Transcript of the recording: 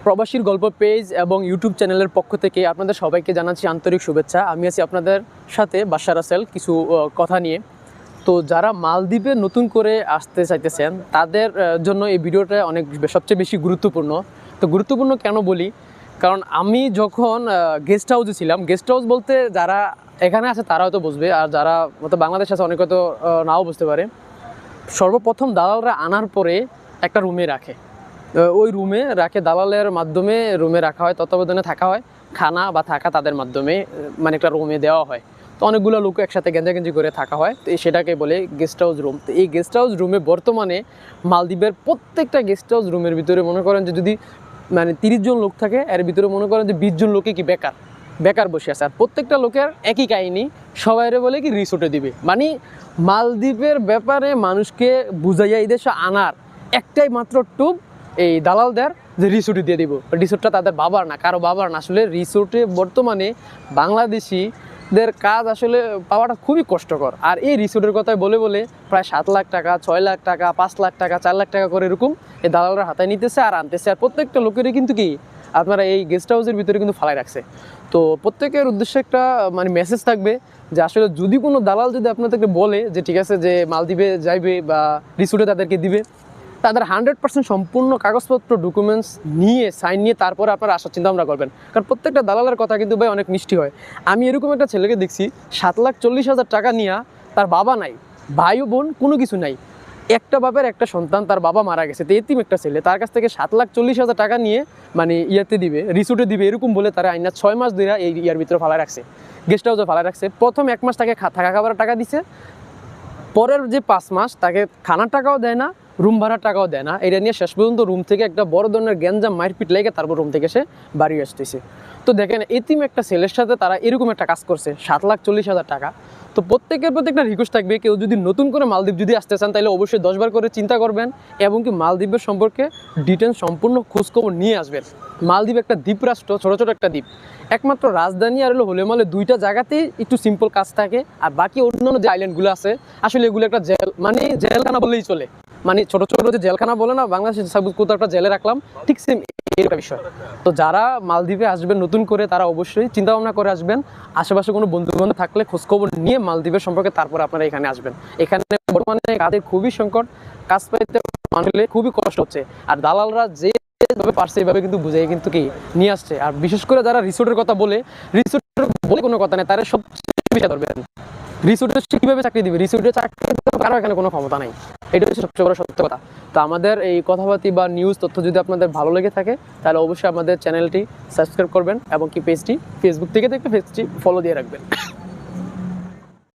প্রবাসীর গল্প পেজ এবং ইউটিউব চ্যানেলের পক্ষ থেকে আপনাদের সবাইকে জানাচ্ছি আন্তরিক শুভেচ্ছা। আমি আছি আপনাদের সাথে বাশার রাসেল কিছু কথা নিয়ে। তো যারা মালদ্বীপে নতুন করে আসতে চাইতেছেন তাদের জন্য এই ভিডিওটা অনেক সবচেয়ে বেশি গুরুত্বপূর্ণ। তো গুরুত্বপূর্ণ কেন বলি, কারণ আমি যখন গেস্ট হাউসে ছিলাম, গেস্ট হাউস বলতে যারা এখানে আছে তারা হয়তো বুঝবে, আর যারা মতো বাংলাদেশ আছে অনেকে হয়তো নাও বুঝতে পারে। সর্বপ্রথম দালালরা আনার পরে একটা রুমে রাখে, ওই রুমে রাখে, দালালের মাধ্যমে রুমে রাখা হয়, তত্ত্বাবধানে থাকা হয়, খানা বা থাকা তাদের মাধ্যমে মানে একটা রুমে দেওয়া হয়। তো অনেকগুলো লোক একসাথে গেঞ্জাগেঞ্জি করে থাকা হয়, তো সেটাকে বলে গেস্ট হাউস রুম। তো এই গেস্ট হাউস রুমে বর্তমানে মালদ্বীপের প্রত্যেকটা গেস্ট হাউস রুমের ভিতরে মনে করেন যে যদি মানে 30 জন লোক থাকে, এর ভিতরে মনে করেন যে 20 জন লোকে কি বেকার বসে আছে। আর প্রত্যেকটা লোকের একই কাহিনী, সবাইরে বলে কি রিসোর্টে দিবে। মানে মালদ্বীপের ব্যাপারে মানুষকে বুঝাইয়া এই দেশে আনার একটাই মাত্র টুব এই দালালদের, যে রিসোর্টে দিয়ে দিব। রিসোর্টটা তাদের বাবার না, কারো বাবার না। আসলে রিসোর্টে বর্তমানে বাংলাদেশিদের কাজ আসলে পাওয়াটা খুবই কষ্টকর। আর এই রিসোর্টের কথায় বলে বলে প্রায় 7 লাখ টাকা, 6 লাখ টাকা, 5 লাখ টাকা, 4 লাখ টাকা করে এরকম এই দালালরা হাতায় নিতেছে আর আনতেছে। আর প্রত্যেকটা লোকেরই কিন্তু কি আপনারা এই গেস্ট হাউসের ভিতরে কিন্তু ফালাই রাখছে। তো প্রত্যেকের উদ্দেশ্যে একটা মানে মেসেজ থাকবে যে আসলে যদি কোনো দালাল যদি আপনাদেরকে বলে যে ঠিক আছে যে মালদ্বীপে যাইবে বা রিসোর্টে তাদেরকে দিবে, তাদের 100% সম্পূর্ণ কাগজপত্র ডকুমেন্টস নিয়ে সাইন নিয়ে তারপরে আপনারা আসার চিন্তা ভাবনা করবেন। কারণ প্রত্যেকটা দালালের কথা কিন্তু ভাই অনেক মিষ্টি হয়। আমি এরকম একটা ছেলেকে দেখছি 7,40,000 টাকা নিয়ে, তার বাবা নাই, ভাই ও বোন কোনো কিছু নাই, একটা বাপের একটা সন্তান, তার বাবা মারা গেছে, তো এতিম একটা ছেলে, তার কাছ থেকে 7,40,000 টাকা নিয়ে মানে ইয়াতে দিবে, রিসোর্টে দিবে, এরকম বলে তারা আইনা 6 মাস ধরে এই ইয়ার ভিতরে ফালা রাখছে, গেস্ট হাউসে ফালা রাখছে। প্রথম 1 মাস তাকে থাকা খাবারের টাকা দিছে, পরের যে 5 মাস তাকে খানার টাকাও দেয় না, রুম ভাড়ার টাকাও দেয় না। এটা নিয়ে শেষ পর্যন্ত রুম থেকে একটা বড় ধরনের গ্যাঞ্জাম মারপিট লেগে তারপর রুম থেকে সে বাড়ি আসতেছে। তো দেখেন এতিম একটা ছেলের সাথে তারা এরকম একটা কাজ করছে, 7,40,000 টাকা। তো প্রত্যেকের প্রতি একটা রিকোয়েস্ট থাকবে, কেউ যদি নতুন করে মালদ্বীপ যদি আসতে চান তাহলে অবশ্যই 10 বার করে চিন্তা করবেন এবং কি মালদ্বীপের সম্পর্কে ডিটেলস সম্পূর্ণ খোঁজখবর নিয়ে আসবেন। মালদ্বীপ একটা দ্বীপ রাষ্ট্র, ছোটো ছোটো একটা দ্বীপ, একমাত্র রাজধানী আর হলো হোলেমালে, দুইটা জায়গাতেই একটু সিম্পল কাজ থাকে। আর বাকি অন্যান্য যে আইল্যান্ডগুলো আছে আসলে এগুলো একটা জেল, মানে জেলখানা বললেই চলে। মানে ছোটো ছোটো যে জেলখানা বলে না, বাংলাদেশে কোথাও একটা জেলে রাখলাম, ঠিক সেম এরকম বিষয়। তো যারা মালদ্বীপে আসবেন নতুন করে তারা অবশ্যই চিন্তা ভাবনা করে আসবেন, আশেপাশে কোনো বন্ধু বান্ধব থাকলে খোঁজখবর নিয়ে মালদ্বীপের সম্পর্কে তারপরে আপনারা এখানে আসবেন। এখানে বর্তমানে কাজের খুবই সংকট, কাজ পাইতে মানুষের খুবই কষ্ট হচ্ছে। আর দালালরা যেভাবে পারছে এইভাবে কিন্তু বুঝাই কিন্তু কি নিয়ে আসছে। আর বিশেষ করে যারা রিসোর্টের কথা বলে, রিসোর্টের বলে কোনো কথা নেই, তারা সবচেয়ে বেশি ধরবেন। রিসোর্টে সে কীভাবে চাকরি দিবে, রিসোর্টে চাকরি কারো এখানে কোনো ক্ষমতা নাই, এটা হচ্ছে সবচেয়ে বড় সত্য কথা। তো আমাদের এই কথাবার্তা বা নিউজ তথ্য যদি আপনাদের ভালো লেগে থাকে তাহলে অবশ্যই আমাদের চ্যানেলটি সাবস্ক্রাইব করবেন এবং কি পেজটি ফেসবুক থেকে দেখলে পেজটি ফলো দিয়ে রাখবেন।